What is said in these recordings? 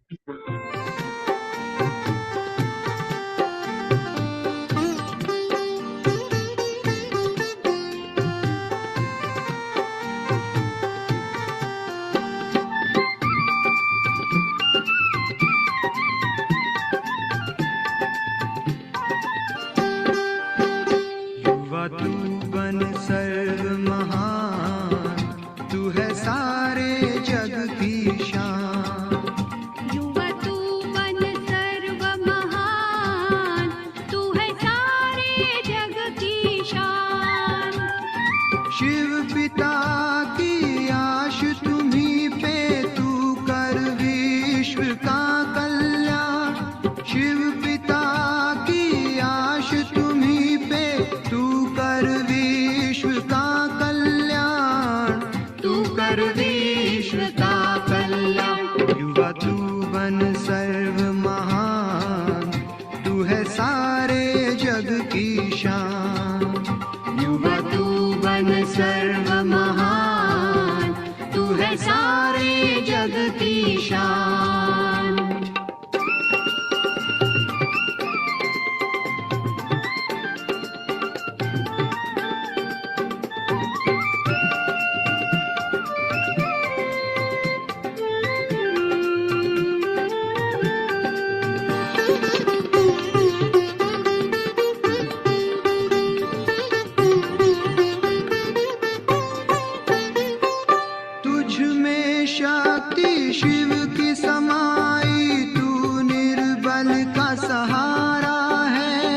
युवा तू बन सर्व महान, तू है सारे जग की शान। युवा तू बन सर्व महान, तू है सारे जग की शान। शिव पिता की आश तुम्ही पे, तू कर विश्व का कल्याण। शिव पिता की आश तुम्ही पे, तू कर विश्व का कल्याण। तू कर विश्व का कल्याण। युवा तू बन सर्व महान, तू है सारे जग की शान। युवा तू बन सर्व महान, तू है सारे जग की शान। तुझ में शक्ति शिव की समाई, तू निर्बल का सहारा है।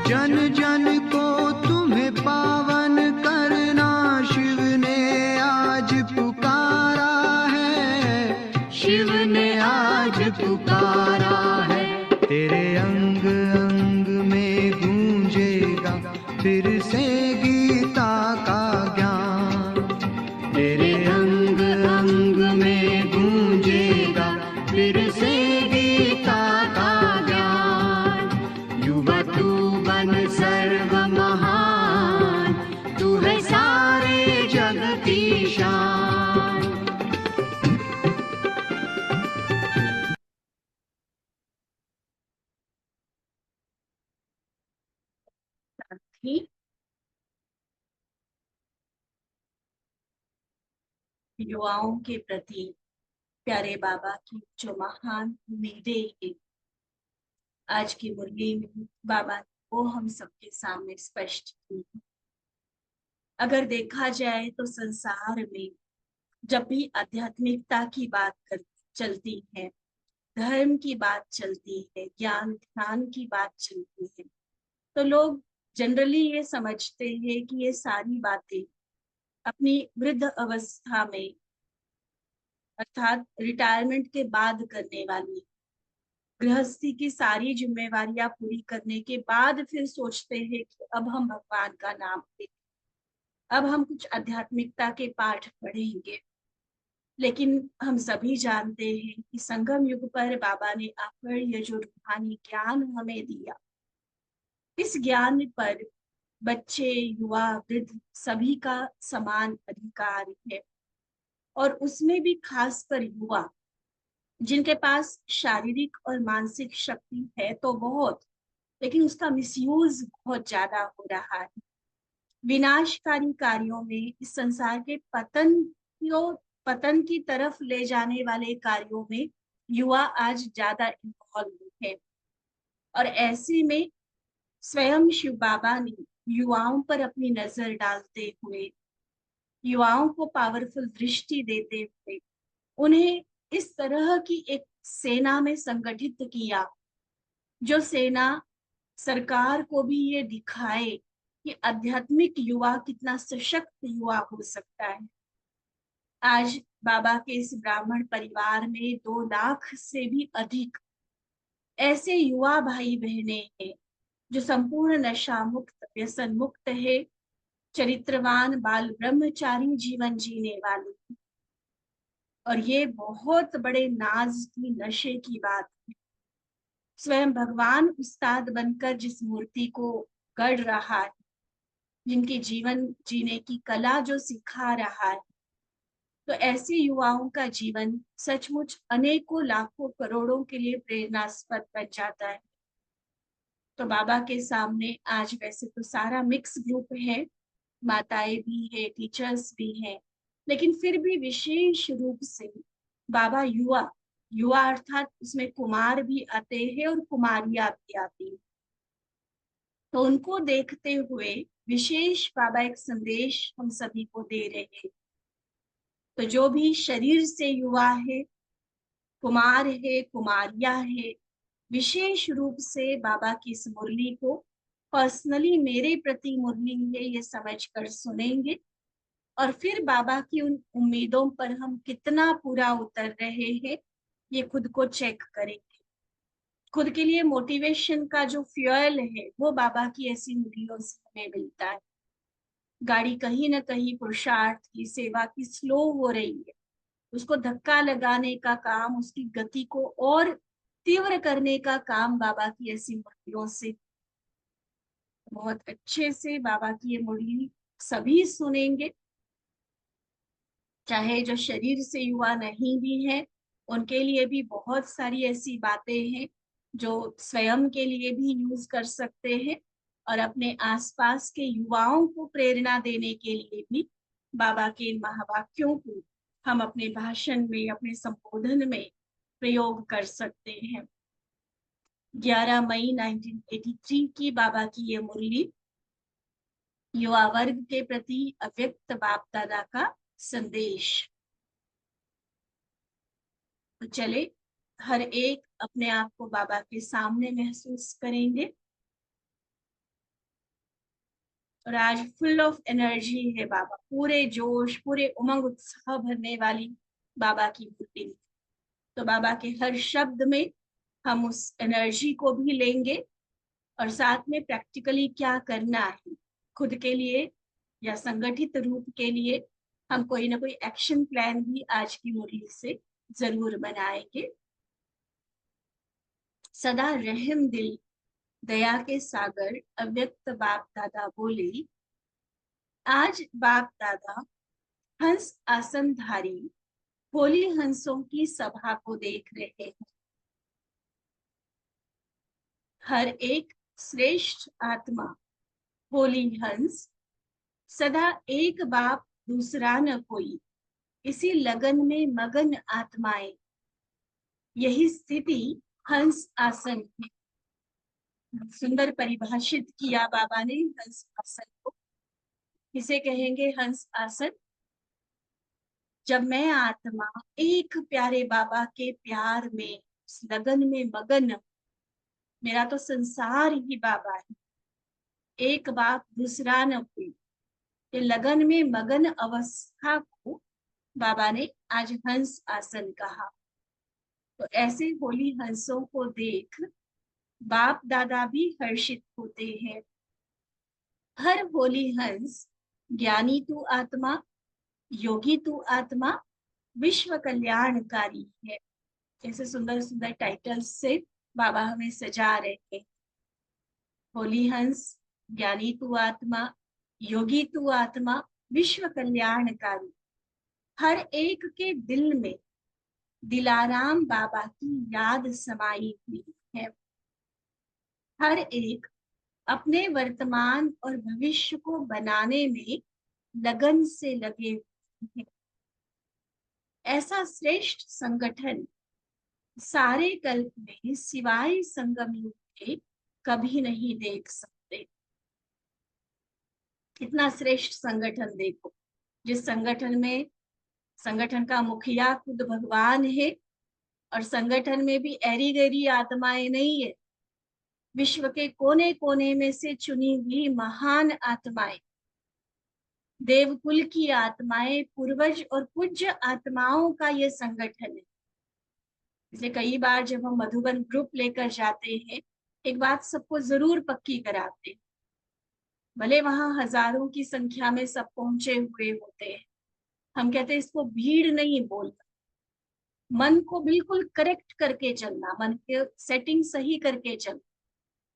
जन जन को तुम्हें पावन करना, शिव ने आज पुकारा है। शिव ने आज पुकारा है। तेरे अंग अंग में गूंजेगा फिर से गीता का ज्ञान। तेरे अंग अंग में गूंजेगा फिर से गीता का ज्ञान। युवा तू बन सर्व महान, तू है सारे जग की शान। थी युवाओं के प्रति प्यारे बाबा की जो महान उम्मीदें हैं, आज की मुरली में बाबा ने वो हम सबके सामने स्पष्ट की। अगर देखा जाए तो संसार में जब भी आध्यात्मिकता की बात चलती है, धर्म की बात चलती है, ज्ञान ध्यान की बात चलती है, तो लोग जनरली ये समझते हैं कि ये सारी बातें अपनी वृद्ध अवस्था में अर्थात रिटायरमेंट के बाद करने वाली, गृहस्थी की सारी जिम्मेवारियां पूरी करने के बाद फिर सोचते हैं कि अब हम भगवान का नाम लें, अब हम कुछ आध्यात्मिकता के पाठ पढ़ेंगे। लेकिन हम सभी जानते हैं कि संगम युग पर बाबा ने आकर यह जो रूहानी ज्ञान हमें दिया, इस ज्ञान पर बच्चे युवा वृद्ध सभी का समान अधिकार है। और उसमें भी खासकर युवा जिनके पास शारीरिक और मानसिक शक्ति है तो बहुत, लेकिन उसका मिसयूज बहुत ज्यादा हो रहा है। विनाशकारी कार्यों में, इस संसार के पतन की तरफ ले जाने वाले कार्यों में युवा आज ज्यादा इन्वॉल्व है। और ऐसे में स्वयं शिव बाबा ने युवाओं पर अपनी नजर डालते हुए, युवाओं को पावरफुल दृष्टि देते हुए उन्हें इस तरह की एक सेना में संगठित किया, जो सेना सरकार को भी ये दिखाए कि आध्यात्मिक युवा कितना सशक्त युवा हो सकता है। आज बाबा के इस ब्राह्मण परिवार में 2 लाख से भी अधिक ऐसे युवा भाई बहने हैं जो संपूर्ण नशा मुक्त, व्यसन मुक्त है, चरित्रवान बाल ब्रह्मचारी जीवन जीने वाले। और ये बहुत बड़े नाज की, नशे की बात है। स्वयं भगवान उस्ताद बनकर जिस मूर्ति को गढ़ रहा है, जिनकी जीवन जीने की कला जो सिखा रहा है, तो ऐसे युवाओं का जीवन सचमुच अनेकों लाखों करोड़ों के लिए प्रेरणास्पद बन जाता है। तो बाबा के सामने आज वैसे तो सारा मिक्स ग्रुप है, माताएं भी है, टीचर्स भी हैं, लेकिन फिर भी विशेष रूप से बाबा युवा, युवा अर्थात उसमें कुमार भी आते हैं और कुमारियां भी आती हैं। तो उनको देखते हुए विशेष बाबा एक संदेश हम सभी को दे रहे हैं। तो जो भी शरीर से युवा है, कुमार है, कुमारियां है, विशेष रूप से बाबा की इस मुरली को पर्सनली मेरे प्रति मुरली है ये समझकर सुनेंगे, और फिर बाबा की उन उम्मीदों पर हम कितना पूरा उतर रहे हैं ये खुद को चेक करेंगे। खुद के लिए मोटिवेशन का जो फ्यूल है वो बाबा की ऐसी मुरलियों से हमें मिलता है। गाड़ी कहीं ना कहीं पुरुषार्थ की, सेवा की स्लो हो रही है, उसको धक्का लगाने का काम, उसकी गति को और तीव्र करने का काम बाबा की ऐसी मुरलियों से। बहुत अच्छे से बाबा की ये मुरली सभी सुनेंगे, चाहे जो शरीर से युवा नहीं भी है उनके लिए भी बहुत सारी ऐसी बातें हैं जो स्वयं के लिए भी यूज कर सकते हैं, और अपने आसपास के युवाओं को प्रेरणा देने के लिए भी बाबा के इन महावाक्यों को हम अपने भाषण में, अपने संबोधन में प्रयोग कर सकते हैं। 11 मई 1983 की बाबा की ये मुरली युवा वर्ग के प्रति अव्यक्त बाप दादा का संदेश। तो चले हर एक अपने आप को बाबा के सामने महसूस करेंगे, और आज फुल ऑफ एनर्जी है बाबा, पूरे जोश, पूरे उमंग उत्साह भरने वाली बाबा की मुरली। तो बाबा के हर शब्द में हम उस एनर्जी को भी लेंगे, और साथ में प्रैक्टिकली क्या करना है खुद के लिए या संगठित रूप के लिए हम कोई ना कोई एक्शन प्लान भी आज की मुरली से जरूर बनाएंगे। सदा रहम दिल, दया के सागर अव्यक्त बाप दादा बोले, आज बाप दादा हंस आसनधारी होली हंसों की सभा को देख रहे हैं। हर एक श्रेष्ठ आत्मा होली हंस, सदा एक बाप दूसरा न कोई, इसी लगन में मगन आत्माएं, यही स्थिति हंस आसन है। सुंदर परिभाषित किया बाबा ने हंस आसन को। इसे कहेंगे हंस आसन, जब मैं आत्मा एक प्यारे बाबा के प्यार में, उस लगन में मगन, मेरा तो संसार ही बाबा है, एक बाप दूसरा न कोई, ये लगन में मगन अवस्था को बाबा ने आज हंस आसन कहा। तो ऐसे होली हंसों को देख बाप दादा भी हर्षित होते हैं। हर होली हंस ज्ञानी तू आत्मा, योगी तू आत्मा, विश्व कल्याणकारी है। ऐसे सुंदर सुंदर टाइटल्स से बाबा हमें सजा रहे हैं। होली हंस, ज्ञानी तू आत्मा, योगी तू आत्मा, विश्व कल्याणकारी। हर एक के दिल में दिलाराम बाबा की याद समाई हुई है। हर एक अपने वर्तमान और भविष्य को बनाने में लगन से लगे हुए हैं। ऐसा श्रेष्ठ संगठन सारे कल्प में सिवाय संगम युग के कभी नहीं देख सकते। कितना श्रेष्ठ संगठन देखो, जिस संगठन में संगठन का मुखिया खुद भगवान है, और संगठन में भी ऐरी गैरी आत्माएं नहीं है, विश्व के कोने कोने में से चुनी हुई महान आत्माएं, देवकुल की आत्माएं, पूर्वज और पूज्य आत्माओं का ये संगठन है। इसलिए कई बार जब हम मधुबन ग्रुप लेकर जाते हैं, एक बात सबको जरूर पक्की कराते हैं, भले वहां हजारों की संख्या में सब पहुंचे हुए होते हैं, हम कहते हैं इसको भीड़ नहीं बोलना, मन को बिल्कुल करेक्ट करके चलना, मन के सेटिंग सही करके चलना।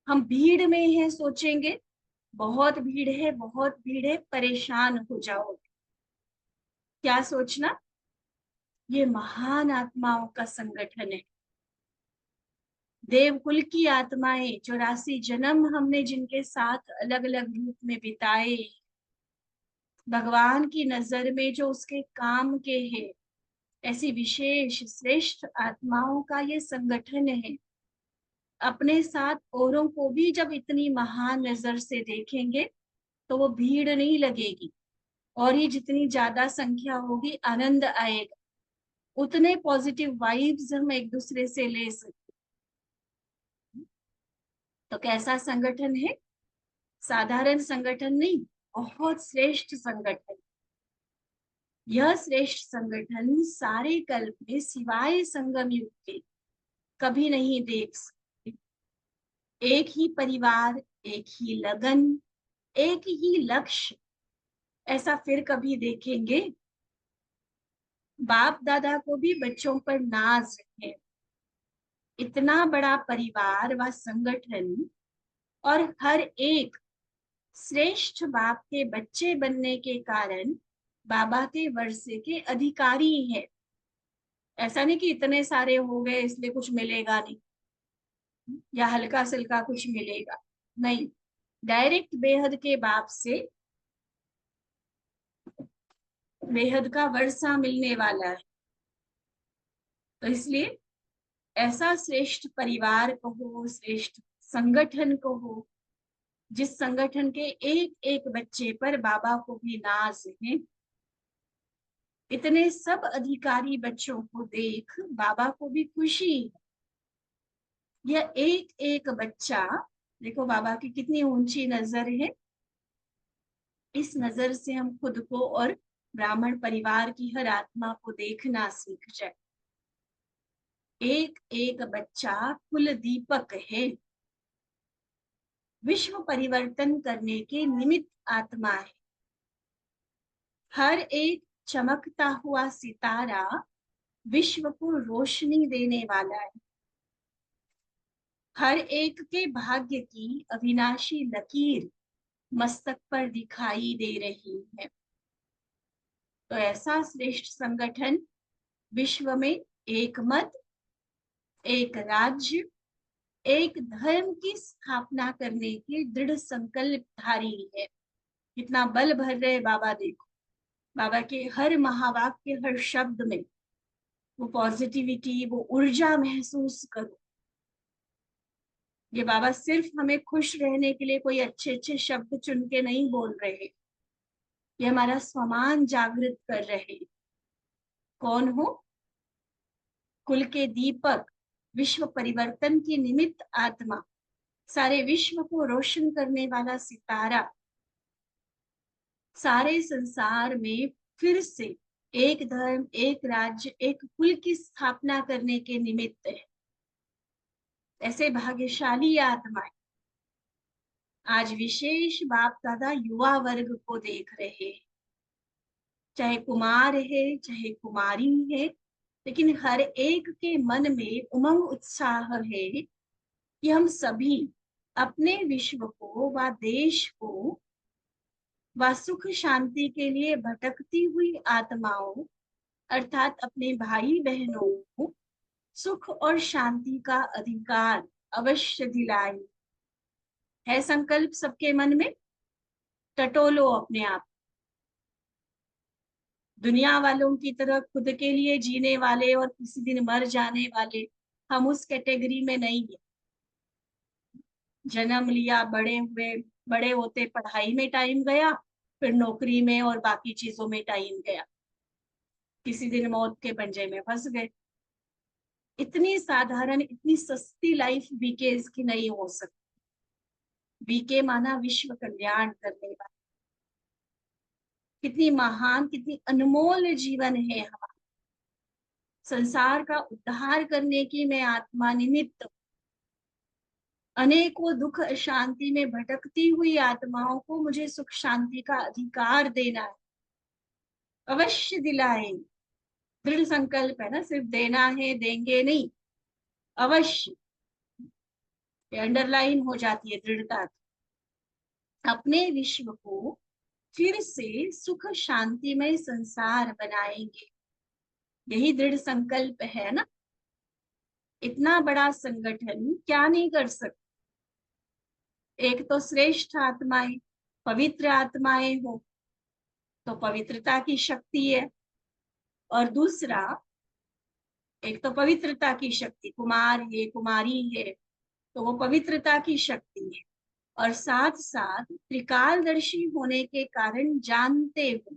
हम भीड़ में है सोचेंगे बहुत भीड़ है, बहुत भीड़ है, परेशान हो जाओगे। क्या सोचना, ये महान आत्माओं का संगठन है। देवकुल की आत्माएं, 84 जन्म हमने जिनके साथ अलग अलग रूप में बिताए, भगवान की नजर में जो उसके काम के हैं, ऐसी विशेष श्रेष्ठ आत्माओं का ये संगठन है। अपने साथ औरों को भी जब इतनी महान नजर से देखेंगे तो वो भीड़ नहीं लगेगी, और ये जितनी ज्यादा संख्या होगी आनंद आएगा, उतने पॉजिटिव वाइब्स हम एक दूसरे से ले सकते। तो कैसा संगठन है? साधारण संगठन नहीं, बहुत श्रेष्ठ संगठन। यह श्रेष्ठ संगठन सारे कल्प में सिवाय संगम युग के कभी नहीं देख सकते। एक ही परिवार, एक ही लगन, एक ही लक्ष्य, ऐसा फिर कभी देखेंगे? बाप दादा को भी बच्चों पर नाज है। इतना बड़ा परिवार व संगठन, और हर एक श्रेष्ठ बाप के बच्चे बनने के कारण बाबा के वर्षे के अधिकारी हैं। ऐसा नहीं कि इतने सारे हो गए इसलिए कुछ मिलेगा नहीं, या हल्का सिल्का कुछ मिलेगा नहीं। डायरेक्ट बेहद के बाप से बेहद का वर्षा मिलने वाला है। तो इसलिए ऐसा श्रेष्ठ परिवार को हो, श्रेष्ठ संगठन को हो, जिस संगठन के एक एक बच्चे पर बाबा को भी नाज है। इतने सब अधिकारी बच्चों को देख बाबा को भी खुशी है। यह एक एक बच्चा, देखो बाबा की कितनी ऊंची नजर है। इस नजर से हम खुद को और ब्राह्मण परिवार की हर आत्मा को देखना सीख जाए। एक एक बच्चा कुल दीपक है, विश्व परिवर्तन करने के निमित्त आत्मा है। हर एक चमकता हुआ सितारा विश्व को रोशनी देने वाला है। हर एक के भाग्य की अविनाशी लकीर मस्तक पर दिखाई दे रही है। तो ऐसा श्रेष्ठ संगठन विश्व में एक मत, एक राज्य, एक धर्म की स्थापना करने के दृढ़ संकल्पधारी है। कितना बल भर रहे बाबा, देखो बाबा के हर महावाक्य, हर शब्द में वो पॉजिटिविटी, वो ऊर्जा महसूस करो। ये बाबा सिर्फ हमें खुश रहने के लिए कोई अच्छे अच्छे शब्द चुन के नहीं बोल रहे, ये हमारा स्वमान जागृत कर रहे। कौन हो? कुल के दीपक, विश्व परिवर्तन की निमित्त आत्मा, सारे विश्व को रोशन करने वाला सितारा, सारे संसार में फिर से एक धर्म, एक राज्य, एक कुल की स्थापना करने के निमित्त है। ऐसे भाग्यशाली आत्माएं आज विशेष बाप दादा युवा वर्ग को देख रहे हैं। चाहे कुमार है, चाहे कुमारी है, लेकिन हर एक के मन में उमंग उत्साह है कि हम सभी अपने विश्व को व देश को व सुख शांति के लिए भटकती हुई आत्माओं, अर्थात अपने भाई बहनों को सुख और शांति का अधिकार अवश्य दिलाए। है संकल्प सबके मन में? टटोलो अपने आप। दुनिया वालों की तरह खुद के लिए जीने वाले और किसी दिन मर जाने वाले हम उस कैटेगरी में नहीं है। जन्म लिया, बड़े हुए, बड़े होते पढ़ाई में टाइम गया, फिर नौकरी में और बाकी चीजों में टाइम गया, किसी दिन मौत के पंजे में फंस गए। इतनी साधारण, इतनी सस्ती लाइफ बीके की नहीं हो सकती। बीके माना विश्व कल्याण करने वाला। कितनी महान, कितनी अनमोल जीवन है हमारा। संसार का उद्धार करने की मैं आत्मा निमित्त अनेकों दुख अशांति में भटकती हुई आत्माओं को मुझे सुख शांति का अधिकार देना है। अवश्य दिलाए। दृढ़ संकल्प है ना, सिर्फ देना है, देंगे नहीं, अवश्य। अंडरलाइन हो जाती है दृढ़ता। अपने विश्व को फिर से सुख शांतिमय संसार बनाएंगे। यही दृढ़ संकल्प है ना। इतना बड़ा संगठन क्या नहीं कर सकता। एक तो श्रेष्ठ आत्माएं, पवित्र आत्माएं हो तो पवित्रता की शक्ति है, और दूसरा एक तो पवित्रता की शक्ति, कुमार है कुमारी है तो वो पवित्रता की शक्ति है, और साथ साथ त्रिकालदर्शी होने के कारण जानते हो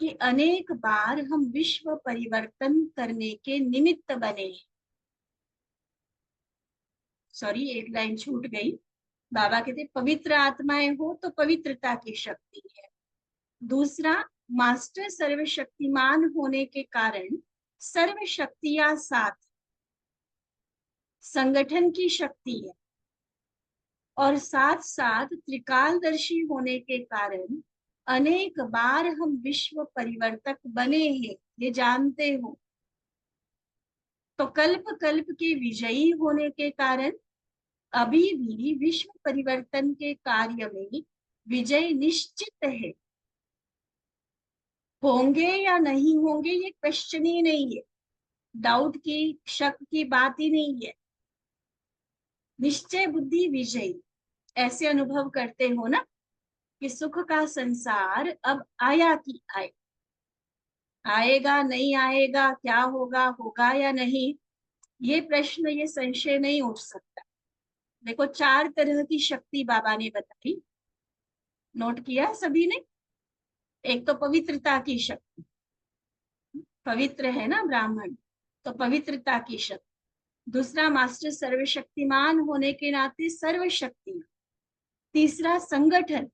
कि अनेक बार हम विश्व परिवर्तन करने के निमित्त बने हैं। सॉरी, एक लाइन छूट गई। बाबा कहते पवित्र आत्माएं हो तो पवित्रता की शक्ति है, दूसरा मास्टर सर्वशक्तिमान होने के कारण सर्व शक्तियां साथ संगठन की शक्ति है, और साथ साथ त्रिकालदर्शी होने के कारण अनेक बार हम विश्व परिवर्तक बने हैं, ये जानते हो। तो कल्प कल्प के विजयी होने के कारण अभी भी विश्व परिवर्तन के कार्य में विजय निश्चित है। होंगे या नहीं होंगे ये क्वेश्चन ही नहीं है, डाउट की शक की बात ही नहीं है। निश्चय बुद्धि विजयी। ऐसे अनुभव करते हो ना कि सुख का संसार अब आया कि आए, आएगा नहीं आएगा, क्या होगा, होगा या नहीं, ये प्रश्न ये संशय नहीं उठ सकता। देखो 4 तरह की शक्ति बाबा ने बताई, नोट किया सभी ने। एक तो पवित्रता की शक्ति, पवित्र है ना ब्राह्मण, तो पवित्रता की शक्ति। दूसरा मास्टर सर्वशक्तिमान होने के नाते सर्वशक्ति। तीसरा संगठन,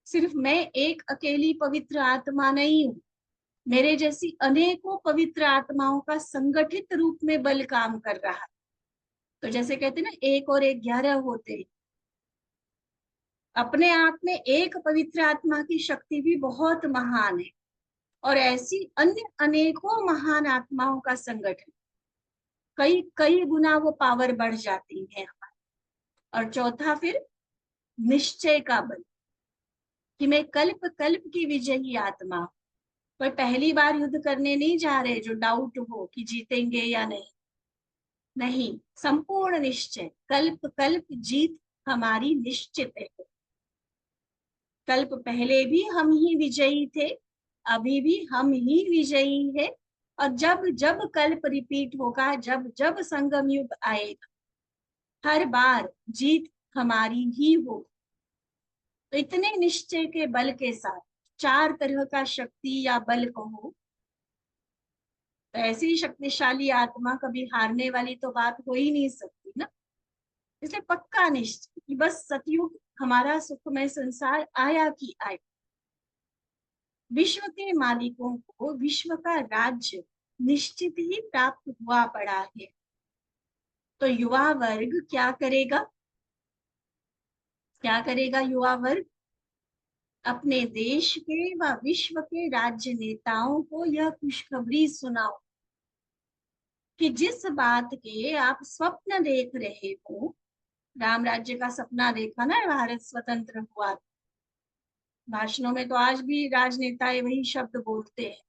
सिर्फ मैं एक अकेली पवित्र आत्मा नहीं हूं, मेरे जैसी अनेकों पवित्र आत्माओं का संगठित रूप में बल काम कर रहा है। तो जैसे कहते हैं ना 1 और 1 11 होते हैं, अपने आप में एक पवित्र आत्मा की शक्ति भी बहुत महान है, और ऐसी अन्य अनेकों महान आत्माओं का संगठन, कई कई गुना वो पावर बढ़ जाती है हमारी। और चौथा फिर निश्चय का बल, कि मैं कल्प कल्प की विजयी आत्मा हूं। पर पहली बार युद्ध करने नहीं जा रहे जो डाउट हो कि जीतेंगे या नहीं, नहीं, संपूर्ण निश्चय, कल्प कल्प जीत हमारी निश्चित है। कल्प पहले भी हम ही विजयी थे, अभी भी हम ही विजयी है, और जब जब कल्प रिपीट होगा, जब जब संगम युग आएगा, हर बार जीत हमारी ही होगी। तो इतने निश्चय के बल के साथ 4 तरह का शक्ति या बल कहो, तो ऐसी शक्तिशाली आत्मा कभी हारने वाली तो बात हो ही नहीं सकती ना। इसलिए पक्का निश्चय कि बस सतयुग हमारा सुखमय संसार आया कि आए। विश्व के मालिकों को विश्व का राज्य निश्चित ही प्राप्त हुआ पड़ा है। तो युवा वर्ग क्या करेगा? क्या करेगा युवा वर्ग? अपने देश के व विश्व के राज्य नेताओं को यह खुशखबरी सुनाओ कि जिस बात के आप स्वप्न देख रहे हो, राम राज्य का सपना देखा ना, भारत स्वतंत्र हुआ, भाषणों में तो आज भी राजनेता वही शब्द बोलते हैं,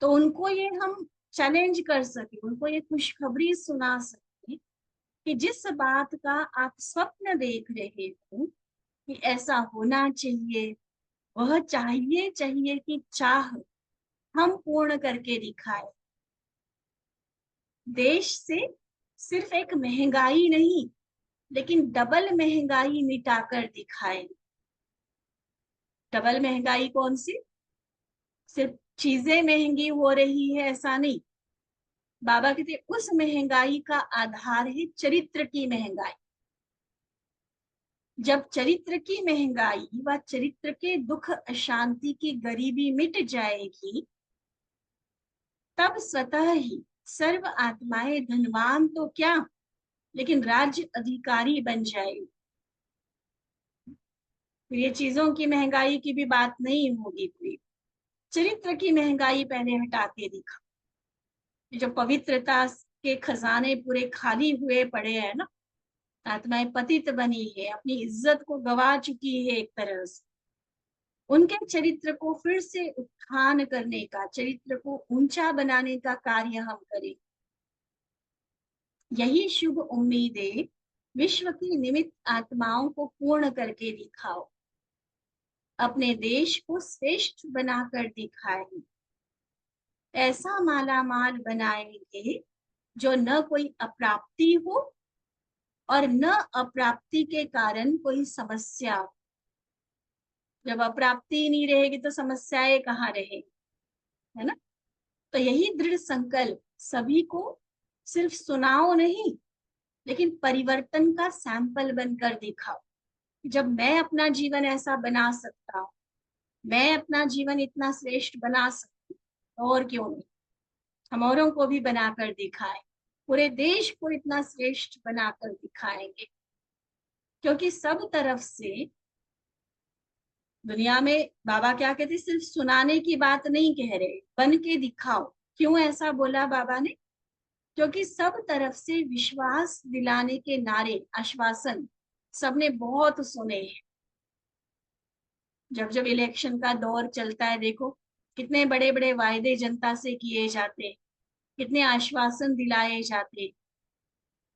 तो उनको ये हम चैलेंज कर सके, उनको ये खुशखबरी सुना सके कि जिस बात का आप स्वप्न देख रहे हो कि ऐसा होना चाहिए, वह चाहिए चाहिए कि चाह हम पूर्ण करके दिखाए। देश से सिर्फ एक महंगाई नहीं, लेकिन डबल महंगाई मिटाकर दिखाए। डबल महंगाई कौन सी? सिर्फ चीजें महंगी हो रही है ऐसा नहीं, बाबा कहते उस महंगाई का आधार है चरित्र की महंगाई। जब चरित्र की महंगाई व चरित्र के दुख अशांति की गरीबी मिट जाएगी, तब स्वतः ही सर्व आत्माएं धनवान तो क्या, लेकिन राज्य अधिकारी बन जाएगी। फिर ये चीजों की महंगाई की भी बात नहीं होगी कोई, चरित्र की महंगाई पहले हटा के दिखा। जो पवित्रता के खजाने पूरे खाली हुए पड़े हैं ना, आत्माएं पतित बनी है, अपनी इज्जत को गवा चुकी है एक तरह से, उनके चरित्र को फिर से उत्थान करने का, चरित्र को ऊंचा बनाने का कार्य हम करें। यही शुभ उम्मीदें विश्व की निमित्त आत्माओं को पूर्ण करके दिखाओ। अपने देश को श्रेष्ठ बनाकर दिखाएं। ऐसा मालामाल बनाएंगे जो न कोई अप्राप्ति हो और न अप्राप्ति के कारण कोई समस्या हो। जब अप्राप्ति नहीं रहेगी तो समस्याएं कहाँ रहेगी, है ना। तो यही दृढ़ संकल्प सभी को सिर्फ सुनाओ नहीं, लेकिन परिवर्तन का सैंपल बनकर दिखाओ। जब मैं अपना जीवन ऐसा बना सकता हूँ, मैं अपना जीवन इतना श्रेष्ठ बना सकती हूँ, और क्यों नहीं, हम औरों को भी बनाकर दिखाएं, पूरे देश को इतना श्रेष्ठ बनाकर दिखाएंगे। क्योंकि सब तरफ से दुनिया में बाबा क्या कहते, सिर्फ सुनाने की बात नहीं कह रहे, बन के दिखाओ। क्यों ऐसा बोला बाबा ने? क्योंकि सब तरफ से विश्वास दिलाने के नारे, आश्वासन सबने बहुत सुने हैं। जब जब इलेक्शन का दौर चलता है, देखो कितने बड़े बड़े वायदे जनता से किए जाते, कितने आश्वासन दिलाए जाते।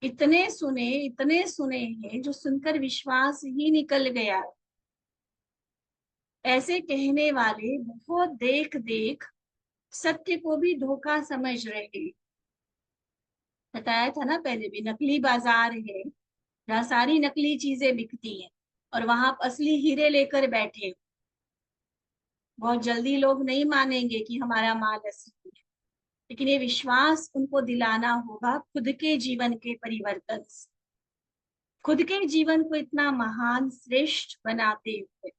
इतने सुने हैं जो सुनकर विश्वास ही निकल गया। ऐसे कहने वाले बहुत देख देख सत्य को भी धोखा समझ रहे। बताया था ना पहले भी, नकली बाजार है जहाँ सारी नकली चीजें बिकती हैं और वहां आप असली हीरे लेकर बैठे हो। बहुत जल्दी लोग नहीं मानेंगे कि हमारा माल असली है, लेकिन ये विश्वास उनको दिलाना होगा खुद के जीवन के परिवर्तन से, खुद के जीवन को इतना महान श्रेष्ठ बनाते हुए।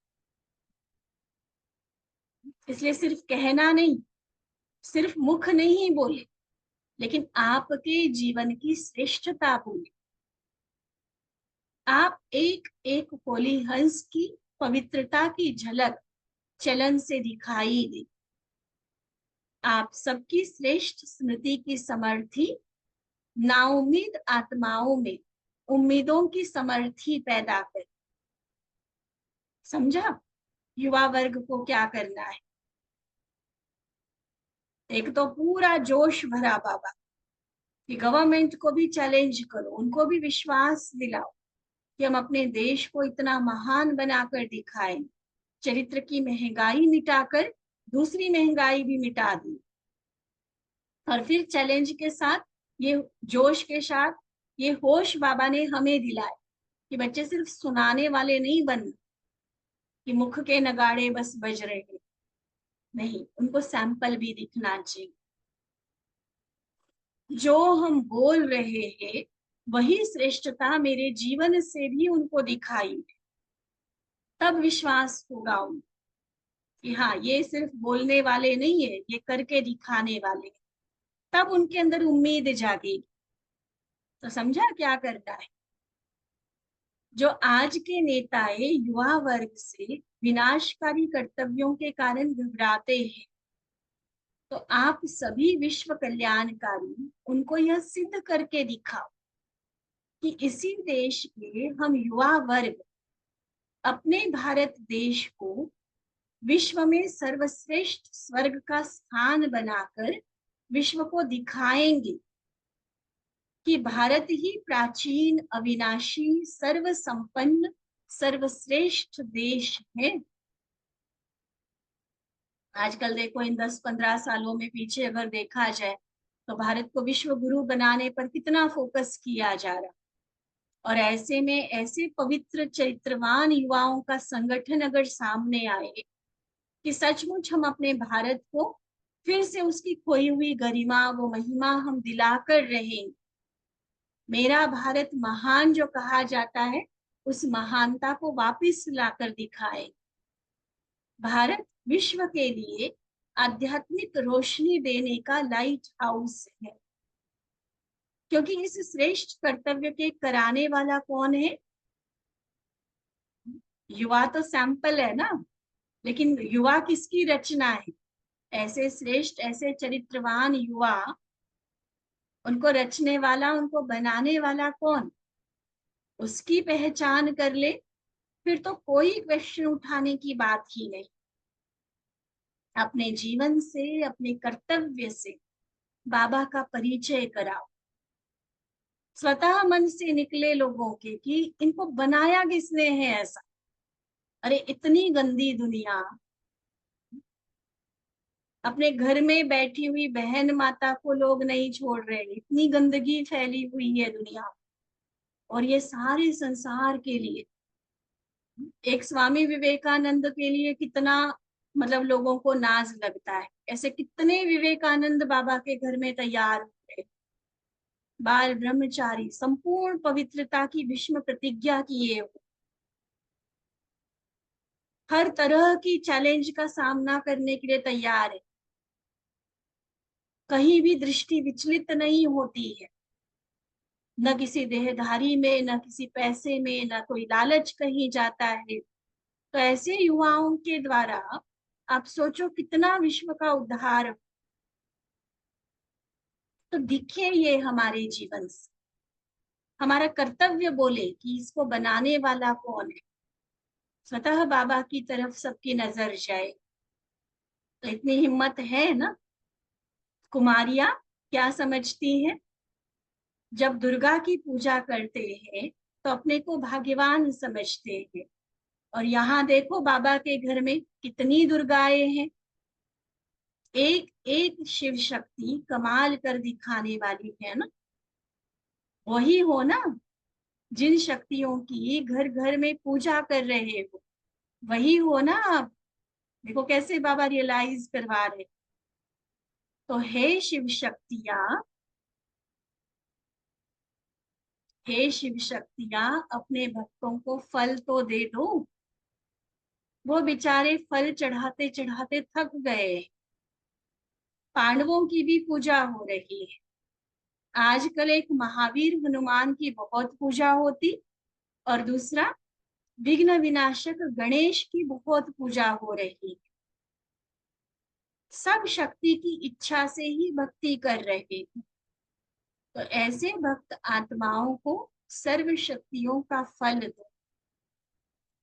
इसलिए सिर्फ कहना नहीं, सिर्फ मुख नहीं बोले, लेकिन आपके जीवन की श्रेष्ठता बोले। आप एक एक होली हंस की पवित्रता की झलक चलन से दिखाई दे। आप सबकी श्रेष्ठ स्मृति की समर्थी नाउम्मीद आत्माओं में उम्मीदों की समर्थी पैदा कर। समझा युवा वर्ग को क्या करना है? एक तो पूरा जोश भरा बाबा कि गवर्नमेंट को भी चैलेंज करो, उनको भी विश्वास दिलाओ कि हम अपने देश को इतना महान बनाकर दिखाएं। चरित्र की महंगाई मिटाकर दूसरी महंगाई भी मिटा दी। और फिर चैलेंज के साथ, ये जोश के साथ, ये होश बाबा ने हमें दिलाए कि बच्चे सिर्फ सुनाने वाले नहीं बनना कि मुख के नगाड़े बस बज रहे हैं, नहीं, उनको सैंपल भी दिखना चाहिए। जो हम बोल रहे हैं वही श्रेष्ठता मेरे जीवन से भी उनको दिखाई, तब विश्वास होगा उनको कि हाँ, ये सिर्फ बोलने वाले नहीं है, ये करके दिखाने वाले, तब उनके अंदर उम्मीद जागेगी। तो समझा क्या करना है? जो आज के नेताएं युवा वर्ग से विनाशकारी कर्तव्यों के कारण घबराते हैं, तो आप सभी विश्व कल्याणकारी उनको यह सिद्ध करके दिखाओ कि इसी देश के हम युवा वर्ग अपने भारत देश को विश्व में सर्वश्रेष्ठ स्वर्ग का स्थान बनाकर विश्व को दिखाएंगे कि भारत ही प्राचीन, अविनाशी, सर्व संपन्न, सर्वश्रेष्ठ देश है। आजकल देखो, इन 10-15 सालों में पीछे अगर देखा जाए तो भारत को विश्व गुरु बनाने पर कितना फोकस किया जा रहा, और ऐसे में ऐसे पवित्र चरित्रवान युवाओं का संगठन अगर सामने आए कि सचमुच हम अपने भारत को फिर से उसकी खोई हुई गरिमा, वो महिमा हम दिलाकर रहेंगे। मेरा भारत महान जो कहा जाता है, उस महानता को वापस लाकर दिखाए। भारत विश्व के लिए आध्यात्मिक रोशनी देने का लाइट हाउस है। क्योंकि इस श्रेष्ठ कर्तव्य के कराने वाला कौन है? युवा तो सैंपल है ना, लेकिन युवा किसकी रचना है? ऐसे श्रेष्ठ, ऐसे चरित्रवान युवा, उनको रचने वाला, उनको बनाने वाला कौन? उसकी पहचान कर ले, फिर तो कोई क्वेश्चन उठाने की बात ही नहीं। अपने जीवन से, अपने कर्तव्य से बाबा का परिचय कराओ। स्वतः मन से निकले लोगों के कि इनको बनाया किसने है ऐसा। अरे इतनी गंदी दुनिया, अपने घर में बैठी हुई बहन माता को लोग नहीं छोड़ रहे, इतनी गंदगी फैली हुई है दुनिया। और ये सारे संसार के लिए, एक स्वामी विवेकानंद के लिए कितना मतलब लोगों को नाज लगता है। ऐसे कितने विवेकानंद बाबा के घर में तैयार हुए, बाल ब्रह्मचारी, संपूर्ण पवित्रता की भीष्म प्रतिज्ञा किए हो, हर तरह की चैलेंज का सामना करने के लिए तैयार है, कहीं भी दृष्टि विचलित नहीं होती है, न किसी देहधारी में, न किसी पैसे में, न कोई लालच कहीं जाता है। तो ऐसे युवाओं के द्वारा आप सोचो कितना विश्व का उद्धार। तो दिखे ये हमारे जीवन से, हमारा कर्तव्य बोले कि इसको बनाने वाला कौन है, स्वतः बाबा की तरफ सबकी नजर जाए। तो इतनी हिम्मत है ना। कुमारियां क्या समझती हैं, जब दुर्गा की पूजा करते हैं तो अपने को भाग्यवान समझते हैं। और यहाँ देखो बाबा के घर में कितनी दुर्गाएं हैं, एक एक शिव शक्ति कमाल कर दिखाने वाली है ना। वही हो ना, जिन शक्तियों की घर घर में पूजा कर रहे हो, वही हो ना आप। देखो कैसे बाबा रियलाइज करवा रहे। तो हे शिव शक्तियां, हे शिव शक्तियां, अपने भक्तों को फल तो दे दो। वो बेचारे फल चढ़ाते चढ़ाते थक गए। पांडवों की भी पूजा हो रही है, आजकल एक महावीर हनुमान की बहुत पूजा होती, और दूसरा विघ्न विनाशक गणेश की बहुत पूजा हो रही है। सब शक्ति की इच्छा से ही भक्ति कर रहे हैं। तो ऐसे भक्त आत्माओं को सर्व शक्तियों का फल दो,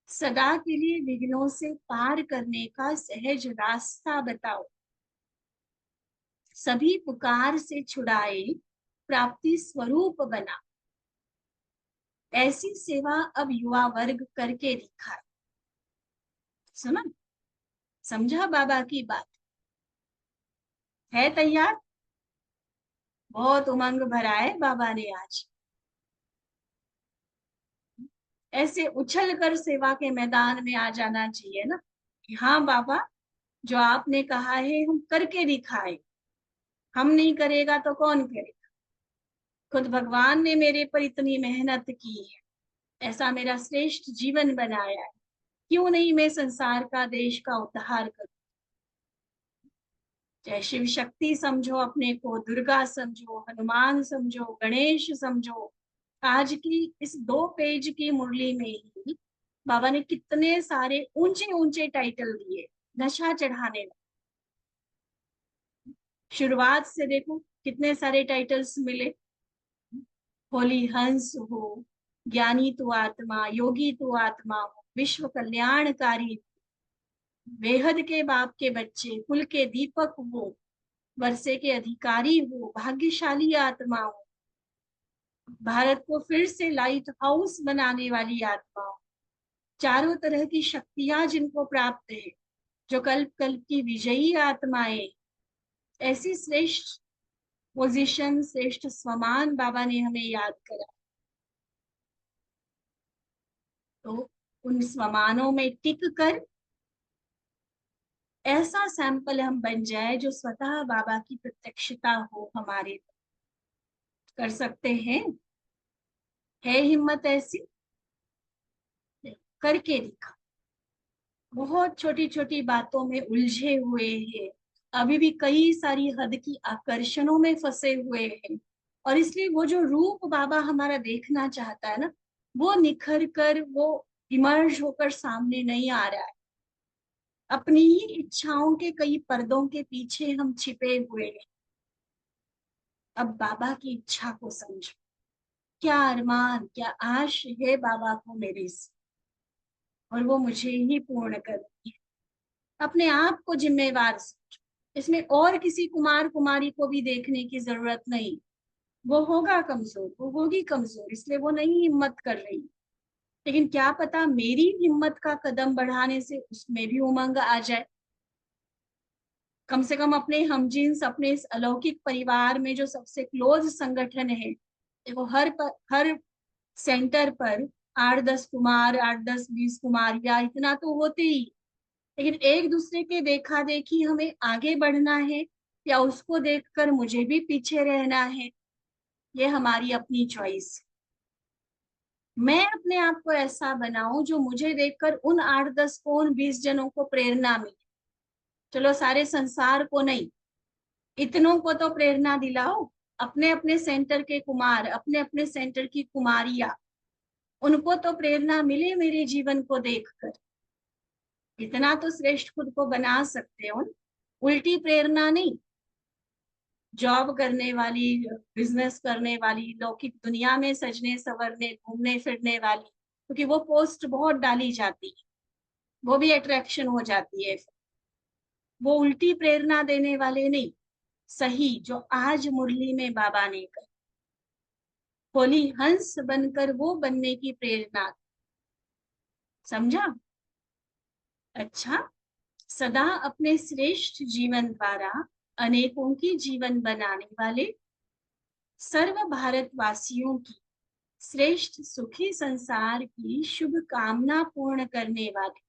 सदा के लिए विघ्नों से पार करने का सहज रास्ता बताओ, सभी पुकार से छुड़ाए, प्राप्ति स्वरूप बना। ऐसी सेवा अब युवा वर्ग करके दिखाए। सुना, समझा बाबा की बात, है तैयार। बहुत उमंग भरा है बाबा ने आज। ऐसे उछल कर सेवा के मैदान में आ जाना चाहिए ना। हाँ बाबा, जो आपने कहा है हम करके दिखाए, हम नहीं करेगा तो कौन करेगा। खुद भगवान ने मेरे पर इतनी मेहनत की है, ऐसा मेरा श्रेष्ठ जीवन बनाया है, क्यों नहीं मैं संसार का, देश का उद्धार करूं। चाहे शिव शक्ति समझो अपने को, दुर्गा समझो, हनुमान समझो, गणेश समझो। आज की इस 2 पेज की मुरली में ही बाबा ने कितने सारे ऊंचे ऊंचे टाइटल दिए नशा चढ़ाने में। शुरुआत से देखो कितने सारे टाइटल्स मिले। होली हंस हो, ज्ञानी तू आत्मा, योगी तू आत्मा हो, विश्व कल्याणकारी, बेहद के बाप के बच्चे, कुल के दीपक हो, वर्षे के अधिकारी हो, भाग्यशाली आत्मा हो, भारत को फिर से लाइट हाउस बनाने वाली आत्मा हो, चारों तरह की शक्तियां जिनको प्राप्त है, जो कल्प कल्प की विजयी आत्माएं। ऐसी श्रेष्ठ पोजीशन, श्रेष्ठ स्वमान बाबा ने हमें याद करा। तो उन स्वमानों में टिक कर ऐसा सैंपल हम बन जाए जो स्वतः बाबा की प्रत्यक्षता हो हमारे। कर सकते हैं, है हिम्मत ऐसी, करके दिखा। बहुत छोटी छोटी बातों में उलझे हुए हैं, अभी भी कई सारी हद की आकर्षणों में फंसे हुए हैं, और इसलिए वो जो रूप बाबा हमारा देखना चाहता है ना, वो निखर कर, वो इमर्ज होकर सामने नहीं आ रहा है। अपनी ही इच्छाओं के कई पर्दों के पीछे हम छिपे हुए हैं। अब बाबा की इच्छा को समझो, क्या अरमान, क्या आश है बाबा को मेरे से, और वो मुझे ही पूर्ण करनी है। अपने आप को जिम्मेवार समझो। इसमें और किसी कुमार कुमारी को भी देखने की जरूरत नहीं। वो होगा कमजोर, वो होगी कमजोर, इसलिए वो नहीं हिम्मत कर रही, लेकिन क्या पता मेरी हिम्मत का कदम बढ़ाने से उसमें भी उमंग आ जाए। कम से कम अपने हमजिन्स, अपने इस अलौकिक परिवार में जो सबसे क्लोज संगठन है, देखो हर सेंटर पर 8-10 कुमार, 8-10 20 कुमारियां, इतना तो होते ही, लेकिन एक दूसरे के देखा देखी हमें आगे बढ़ना है या उसको देखकर मुझे भी पीछे रहना है, ये हमारी अपनी चॉइस है। मैं अपने आप को ऐसा बनाऊं जो मुझे देखकर उन 8-10 को, उन 20 जनों को प्रेरणा मिले। चलो सारे संसार को नहीं, इतनों को तो प्रेरणा दिलाओ। अपने अपने सेंटर के कुमार, अपने अपने सेंटर की कुमारियां, उनको तो प्रेरणा मिले मेरे जीवन को देखकर। इतना तो श्रेष्ठ खुद को बना सकते हो। उल्टी प्रेरणा नहीं। जॉब करने वाली, बिजनेस करने वाली, लौकिक दुनिया में सजने संवरने घूमने फिरने वाली, क्योंकि वो पोस्ट बहुत डाली जाती है, वो भी अट्रैक्शन हो जाती है। वो उल्टी प्रेरणा देने वाले नहीं, सही जो आज मुरली में बाबा ने कही, होली हंस बनकर वो बनने की प्रेरणा। समझा? अच्छा, सदा अपने श्रेष्ठ जीवन द्वारा अनेकों की जीवन बनाने वाले, सर्व भारतवासियों की श्रेष्ठ सुखी संसार की शुभ कामना पूर्ण करने वाले,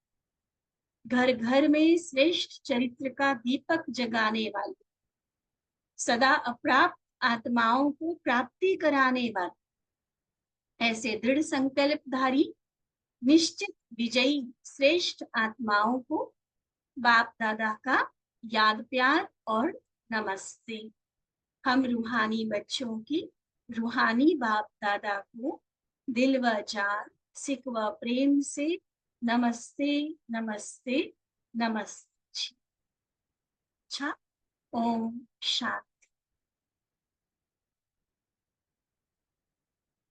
घर घर में श्रेष्ठ चरित्र का दीपक जगाने वाले, सदा अप्राप्त आत्माओं को प्राप्ति कराने वाले, ऐसे दृढ़ संकल्पधारी निश्चित विजयी श्रेष्ठ आत्माओं को बाप दादा का याद प्यार और नमस्ते। हम रूहानी बच्चों की रूहानी बाप दादा को दिल व जान, सिक व प्रेम से नमस्ते नमस्ते नमस्ते। अच्छा, ओम शांति।